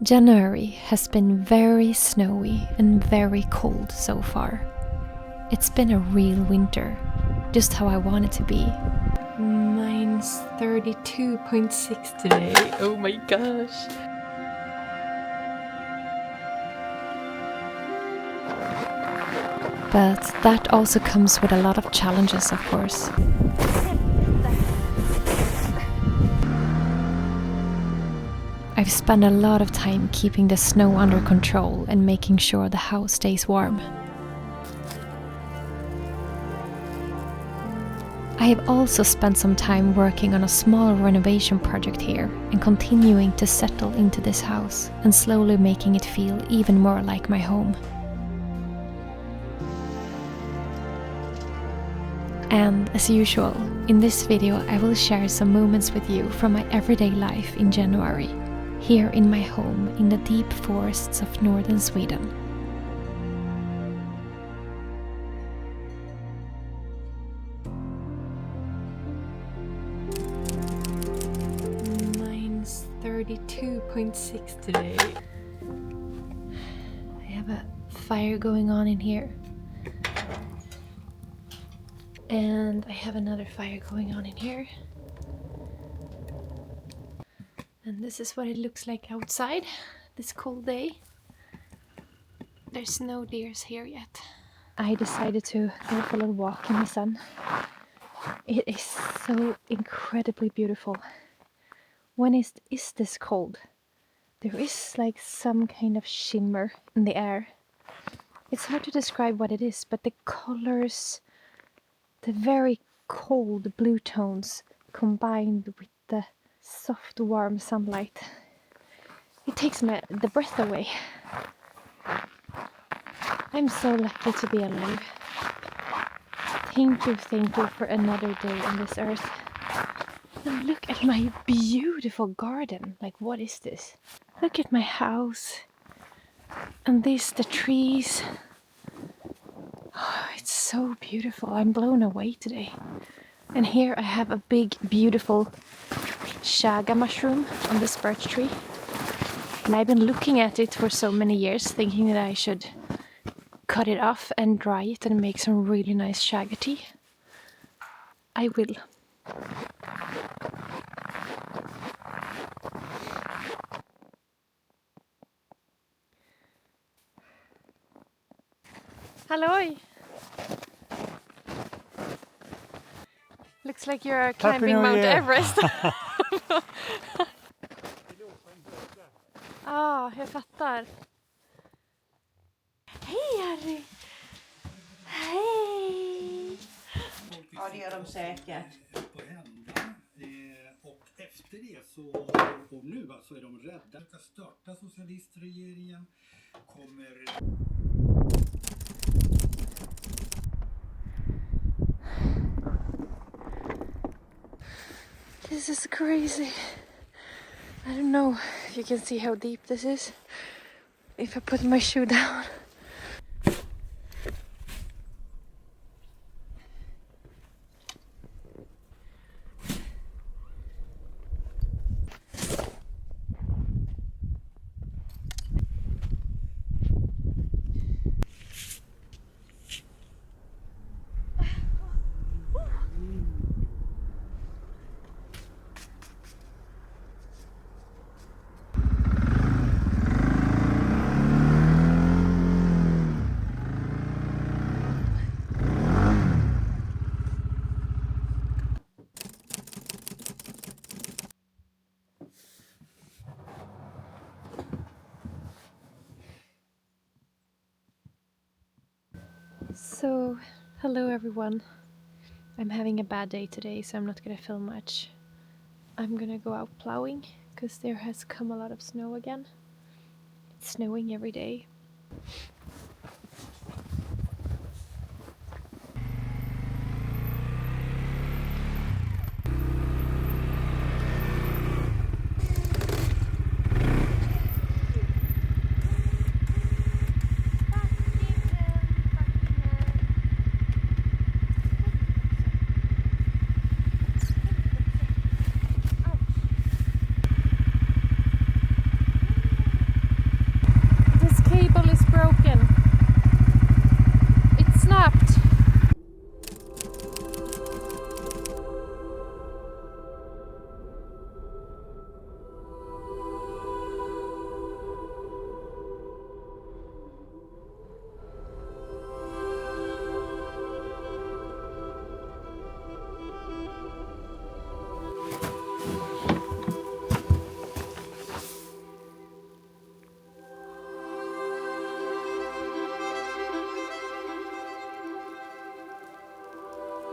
January has been very snowy and very cold so far. It's been a real winter, just how I want it to be. Mine's 32.6 today. Oh my gosh. But that also comes with a lot of challenges, of course. I've spent a lot of time keeping the snow under control and making sure the house stays warm. I have also spent some time working on a small renovation project here and continuing to settle into this house and slowly making it feel even more like my home. And as usual, in this video I will share some moments with you from my everyday life in January, here in my home in the deep forests of northern Sweden. Mine's 32.6 today. I have a fire going on in here. And I have another fire going on in here. And this is what it looks like outside this cold day. There's no deers here yet. I decided to go for a little walk in the sun. It is so incredibly beautiful. When is this cold? There is like some kind of shimmer in the air. It's hard to describe what it is, but the colors, the very cold blue tones combined with the soft warm sunlight, it takes the breath away. I'm so lucky to be alive. Thank you for another day on this earth. And look at my beautiful garden. Like, what is this? Look at my house. And the trees. Oh, it's so beautiful. I'm blown away today. And here I have a big, beautiful chaga mushroom on this birch tree. And I've been looking at it for so many years, thinking that I should cut it off and dry it and make some really nice chaga tea. I will. Halloj! Looks like you're climbing Mount Everest. Jag fattar. Hej Harry! Hej! Ja, det gör de säkert. På hända. Och efter det så, och nu alltså är de rädda att störta socialistregeringen. Kommer... This is crazy. I don't know if you can see how deep this is. If I put my shoe down. So, hello everyone. I'm having a bad day today, so I'm not gonna film much. I'm gonna go out plowing, because there has come a lot of snow again. It's snowing every day.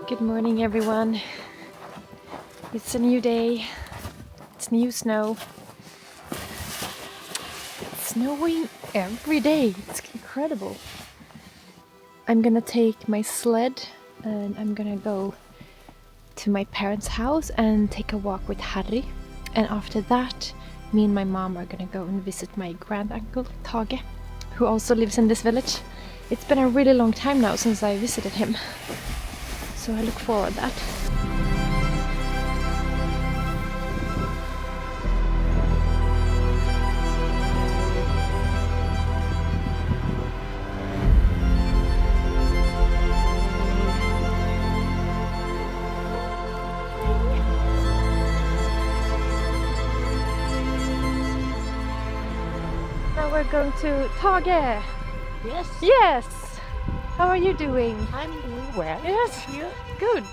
Good morning, everyone. It's a new day. It's new snow. It's snowing every day. It's incredible. I'm gonna take my sled and I'm gonna go to my parents' house and take a walk with Harry. And after that, me and my mom are gonna go and visit my granduncle Tage, who also lives in this village. It's been a really long time now since I visited him, so I look forward to that. Now we're going to Tage. Yes. Yes. How are you doing? I'm doing well. Yes. You? Good.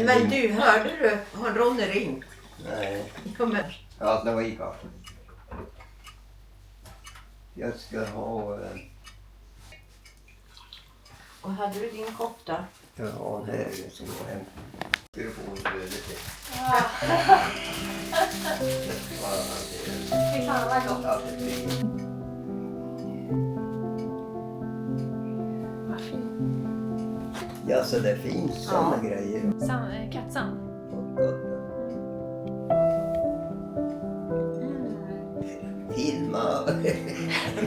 Men du, hörde du? Har Ronny ringt? Nej. Kommer. Ja, det var i kaffe. Jag ska ha... Och hade du din kopp då? Ja, det är det som går hem. Ska du få en flöde till? Fy fan vad gott. Ja, det blir Vad fint. ja, så det finns såna grejer. Kattsand. Filma.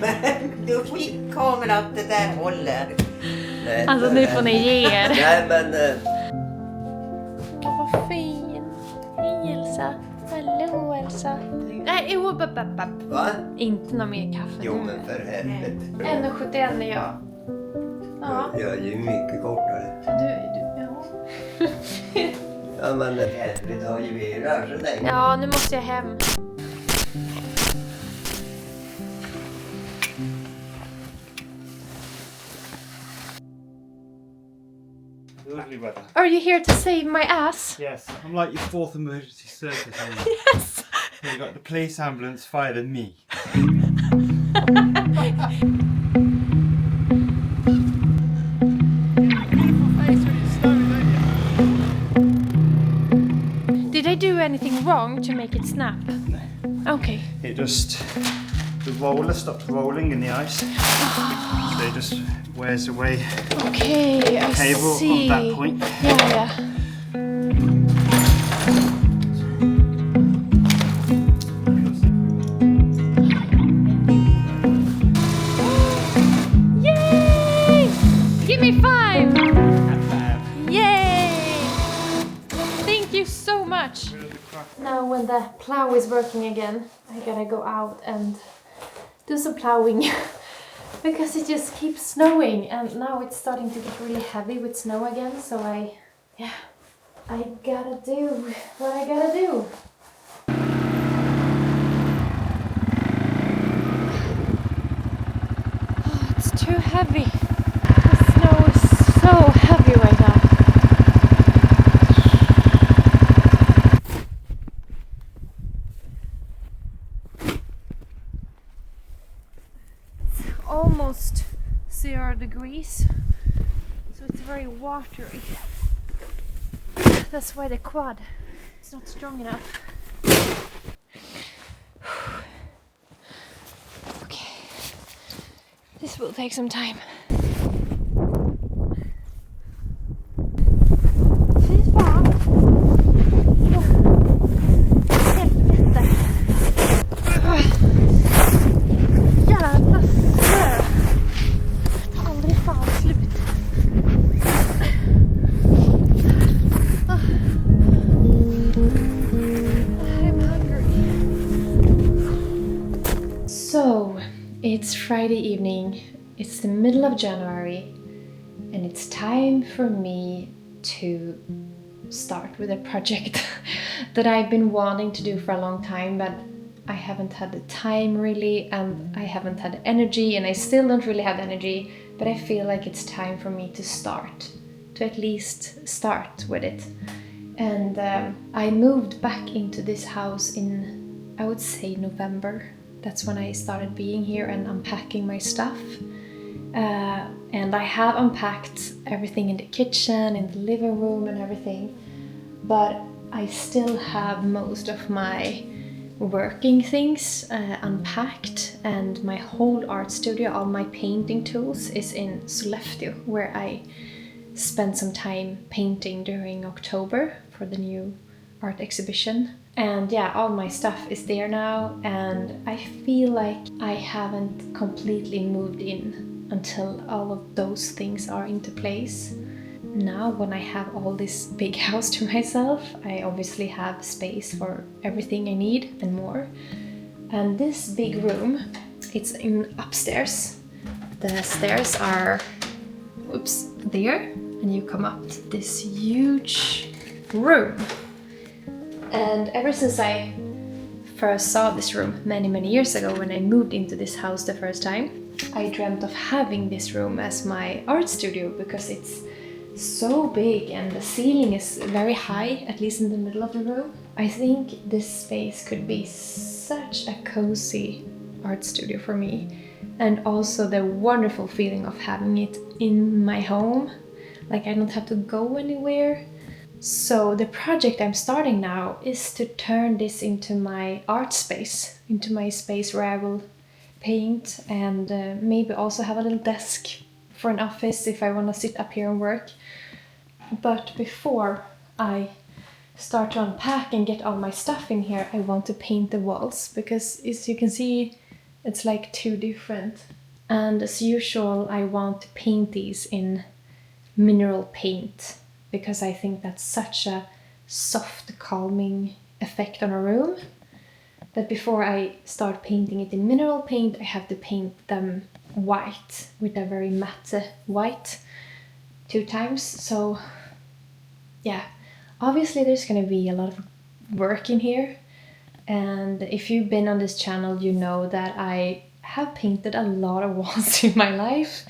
Men du fick kameran att det där håller. Nej, Alltså nu får ni ge er. Nej, men... Åh, vad fin. Hej Elsa. Hallå Elsa. Nej, Va? inte någon mer kaffe. Jo, men för helvete. 1,71 är jag. Ja. Jag är ju mycket kortare. Ja. Ja, men helvete har ju vi rört så länge. Ja, nu måste jag hem. Lovely weather. Are you here to save my ass? Yes, I'm like your fourth emergency service. Yes. So you got the police, ambulance, fire, and me. Did I do anything wrong to make it snap? No. Okay. It just the roller stopped rolling in the ice, so it just wears away Okay, I cable see. on that point. Yeah. Yay! Give me 5! Yay! Thank you so much. Now when the plow is working again, I gotta go out and do some plowing because it just keeps snowing and now it's starting to get really heavy with snow again, so I gotta do what I gotta do. Oh, it's too heavy. The snow is so heavy right now. Almost 0 degrees, so it's very watery. That's why the quad is not strong enough. Okay, this will take some time. Fy fan! Helvete! Jävla snö! Det tar aldrig fan slut. I'm hungry. So, it's Friday evening. It's the middle of January, and it's time for me to start with a project that I've been wanting to do for a long time, but I haven't had the time really, and I haven't had the energy, and I still don't really have the energy, but I feel like it's time for me to start, to at least start with it. And I moved back into this house in, I would say, November. That's when I started being here and unpacking my stuff. And I have unpacked everything in the kitchen, in the living room and everything, but I still have most of my working things unpacked, and my whole art studio, all my painting tools is in Sollefteå, where I spent some time painting during October for the new art exhibition. And yeah, all my stuff is there now, and I feel like I haven't completely moved in until all of those things are into place. Now, when I have all this big house to myself, I obviously have space for everything I need and more. And this big room, it's in upstairs. The stairs are, oops, there, and you come up to this huge room. And ever since I first saw this room many years ago, when I moved into this house the first time, I dreamt of having this room as my art studio, because it's so big and the ceiling is very high, at least in the middle of the room. I think this space could be such a cozy art studio for me, and also the wonderful feeling of having it in my home, like I don't have to go anywhere. So the project I'm starting now is to turn this into my art space, into my space where I will paint and maybe also have a little desk for an office if I want to sit up here and work. But before I start to unpack and get all my stuff in here, I want to paint the walls, because as you can see, it's like two different. And as usual, I want to paint these in mineral paint, because I think that's such a soft, calming effect on a room. But before I start painting it in mineral paint, I have to paint them white with a very matte white 2 times. So yeah, obviously there's gonna be a lot of work in here. And if you've been on this channel, you know that I have painted a lot of walls in my life.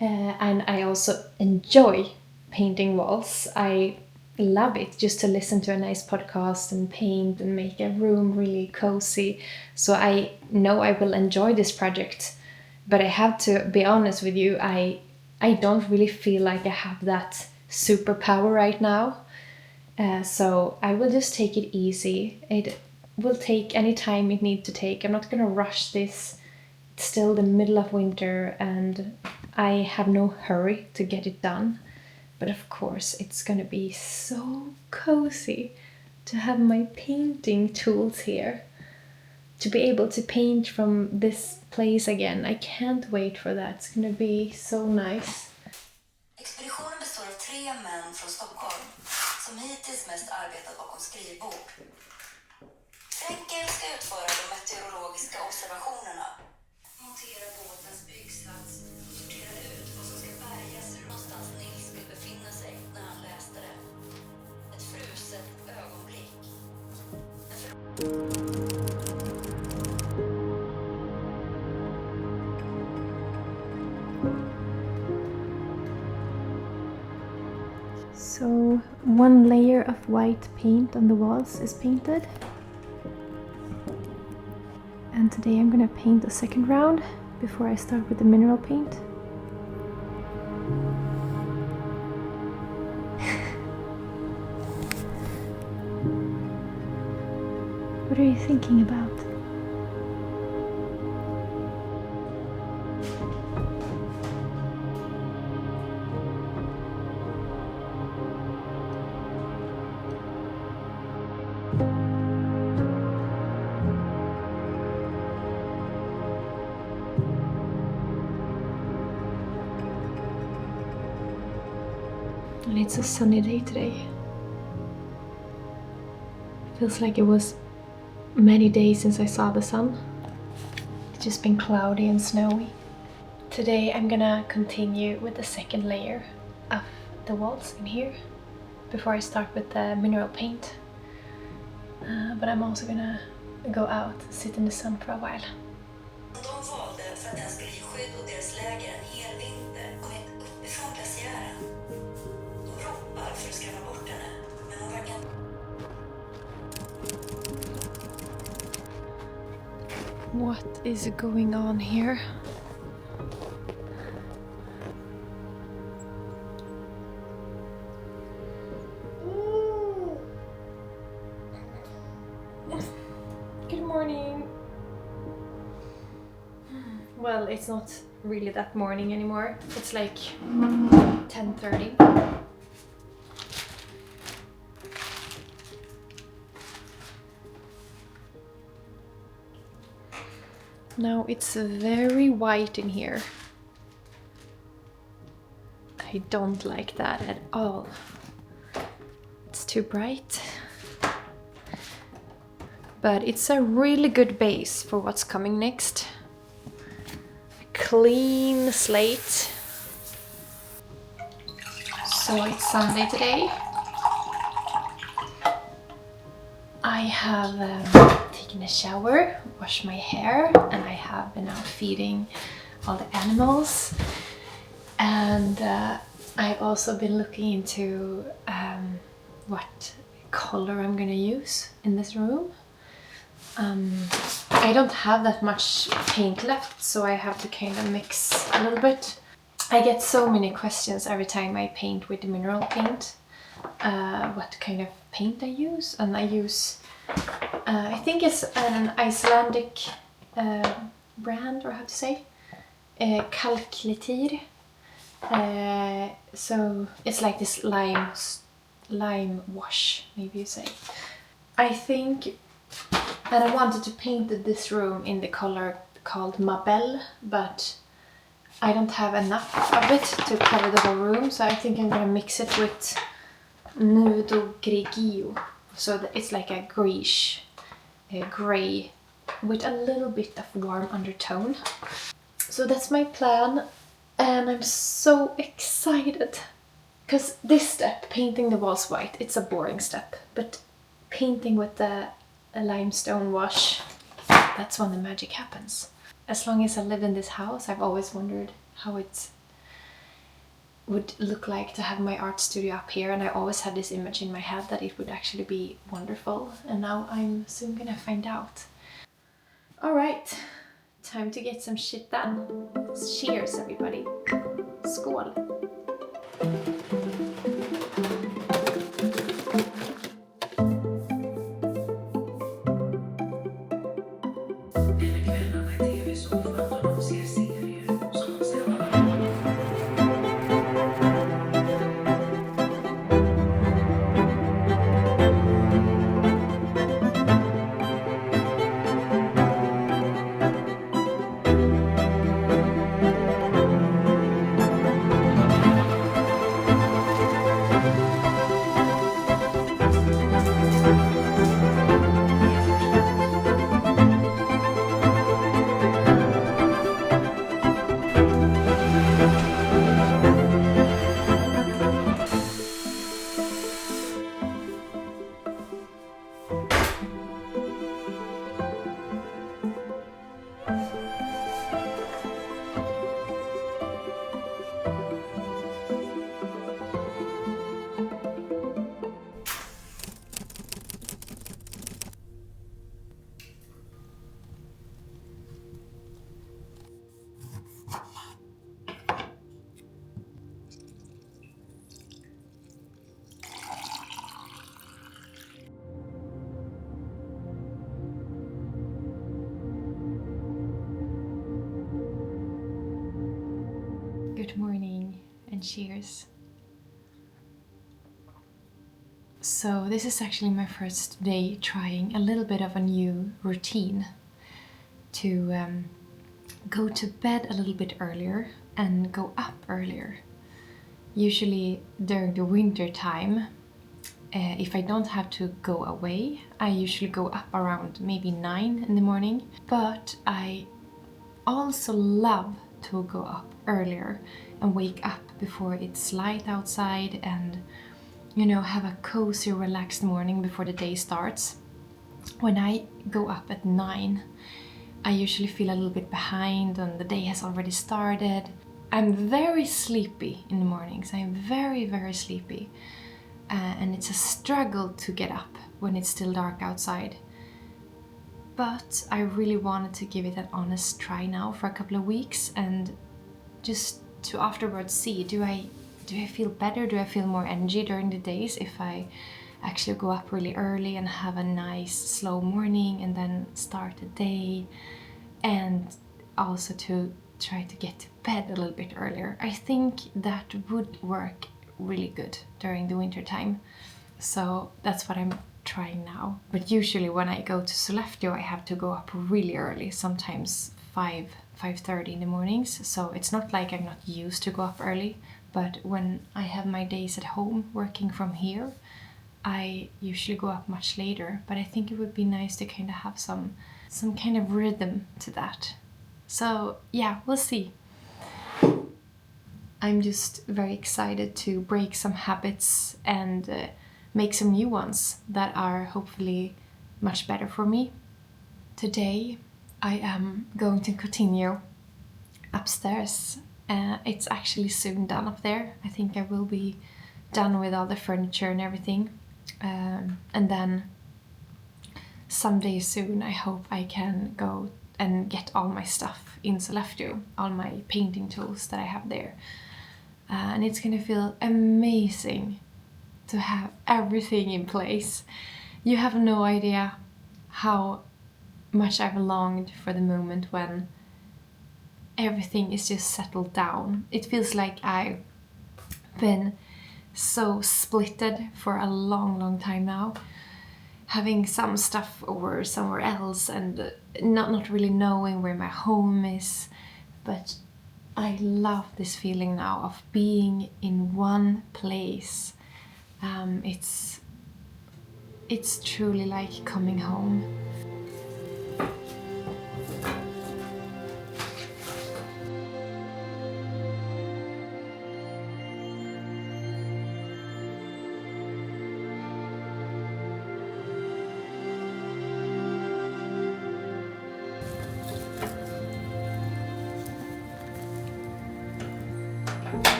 And I also enjoy painting walls. I love it just to listen to a nice podcast and paint and make a room really cozy. So I know I will enjoy this project, but I have to be honest with you, I don't really feel like I have that superpower right now. So I will just take it easy. It will take any time it needs to take. I'm not gonna rush this. It's still the middle of winter and I have no hurry to get it done. But of course, it's gonna be so cozy to have my painting tools here. To be able to paint from this place again. I can't wait for that. It's gonna be so nice. Expeditionen består av 3 män från Stockholm som hittills mest arbetat bakom skrivbord. Frankel ska utföra de meteorologiska observationerna. Montera båtens byggsats. Sortera ut vad som ska bärgas ur någonstans Nils skulle befinna sig när han läste det. Ett fruset ögonblick. So 1 layer of white paint on the walls is painted. And today I'm gonna paint a second round before I start with the mineral paint. What are you thinking about? And it's a sunny day today. Feels like it was many days since I saw the sun. It's just been cloudy and snowy. Today I'm gonna continue with the second layer of the walls in here before I start with the mineral paint. But I'm also gonna go out, sit in the sun for a while. De valde för att den skulle ge skydd åt deras läger en hel vinter mitt uppifrån glaciären. De ropar för att skrämma bort henne, men hon verkar... What is going on here? Good morning. Well, it's not really that morning anymore. It's like 10:30. Now it's very white in here. I don't like that at all. It's too bright. But it's a really good base for what's coming next. A clean slate. So it's Sunday today. I have taken a shower, washed my hair, and I have been out feeding all the animals. And I've also been looking into what color I'm gonna use in this room. I don't have that much paint left, so I have to kind of mix a little bit. I get so many questions every time I paint with the mineral paint, what kind of paint I use, and I use, I think it's an Icelandic brand, or how to say, Kalklitir. So it's like this lime wash, maybe you say. I think. And I wanted to paint this room in the color called Mabel, but I don't have enough of it to cover the whole room, so I think I'm gonna mix it with Nudo Grigio. So that it's like a greyish grey with a little bit of warm undertone. So that's my plan, and I'm so excited. Because this step, painting the walls white, it's a boring step, but painting with the a limestone wash, that's when the magic happens. As long as I lived in this house, I've always wondered how it would look like to have my art studio up here, and I always had this image in my head that it would actually be wonderful, and now I'm soon gonna find out. Alright, time to get some shit done. Cheers everybody. Skål! Good morning and cheers. So this is actually my first day trying a little bit of a new routine to go to bed a little bit earlier and go up earlier. Usually during the winter time, if I don't have to go away, I usually go up around maybe 9 in the morning, but I also love to go up earlier and wake up before it's light outside and, you know, have a cozy, relaxed morning before the day starts. when I go up at 9, I usually feel a little bit behind and the day has already started. I'm very sleepy in the mornings. I'm very, very sleepy. And it's a struggle to get up when it's still dark outside. But I really wanted to give it an honest try now for a couple of weeks and just to afterwards see, do I feel better? Do I feel more energy during the days if I actually go up really early and have a nice slow morning and then start the day, and also to try to get to bed a little bit earlier. I think that would work really good during the winter time. So that's what I'm trying now. But usually when I go to Sollefteå I have to go up really early, sometimes 5:30 in the mornings. So it's not like I'm not used to go up early, but when I have my days at home working from here, I usually go up much later. But I think it would be nice to kind of have some kind of rhythm to that. So yeah, we'll see. I'm just very excited to break some habits and make some new ones that are hopefully much better for me. Today I am going to continue upstairs. It's actually soon done up there. I think I will be done with all the furniture and everything. And then someday soon I hope I can go and get all my stuff in Sollefteå, all my painting tools that I have there. And it's gonna feel amazing to have everything in place. You have no idea how much I've longed for the moment when everything is just settled down. It feels like I've been so splitted for a long time now, having some stuff over somewhere else and not really knowing where my home is. But I love this feeling now of being in one place. It's truly like coming home.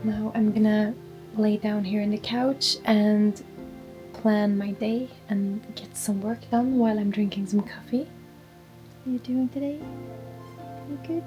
Now I'm gonna lay down here on the couch and plan my day and get some work done while I'm drinking some coffee. How are you doing today? You good?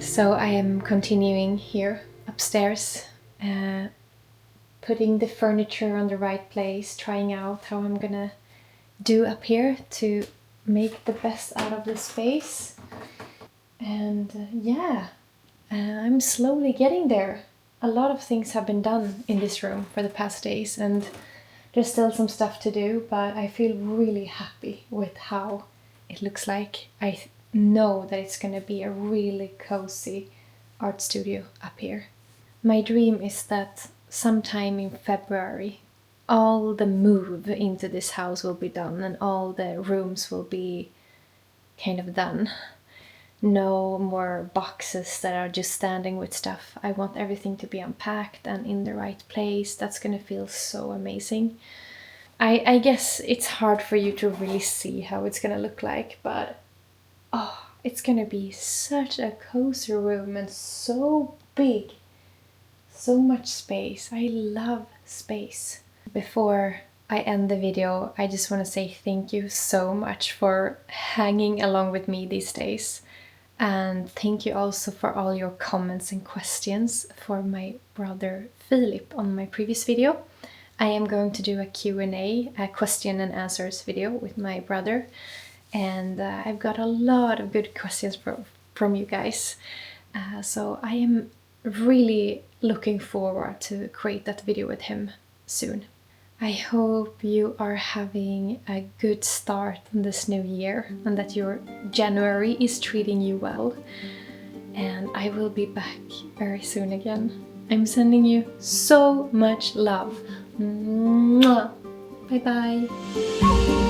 So I am continuing here upstairs, putting the furniture on the right place, trying out how I'm gonna do up here to make the best out of the space. And I'm slowly getting there. A lot of things have been done in this room for the past days, and there's still some stuff to do, but I feel really happy with how it looks like. I know that it's gonna be a really cozy art studio up here. My dream is that sometime in February all the move into this house will be done and all the rooms will be kind of done. no more boxes that are just standing with stuff. I want everything to be unpacked and in the right place. That's gonna feel so amazing. I guess it's hard for you to really see how it's gonna look like, but oh, it's gonna be such a cozy room and so big. So much space. I love space. Before I end the video, I just want to say thank you so much for hanging along with me these days. And thank you also for all your comments and questions for my brother Philip on my previous video. I am going to do a Q&A, a question and answers video with my brother. And I've got a lot of good questions from you guys. So I am really looking forward to create that video with him soon. I hope you are having a good start in this new year and that your January is treating you well. And I will be back very soon again. I'm sending you so much love. Mwah. Bye bye.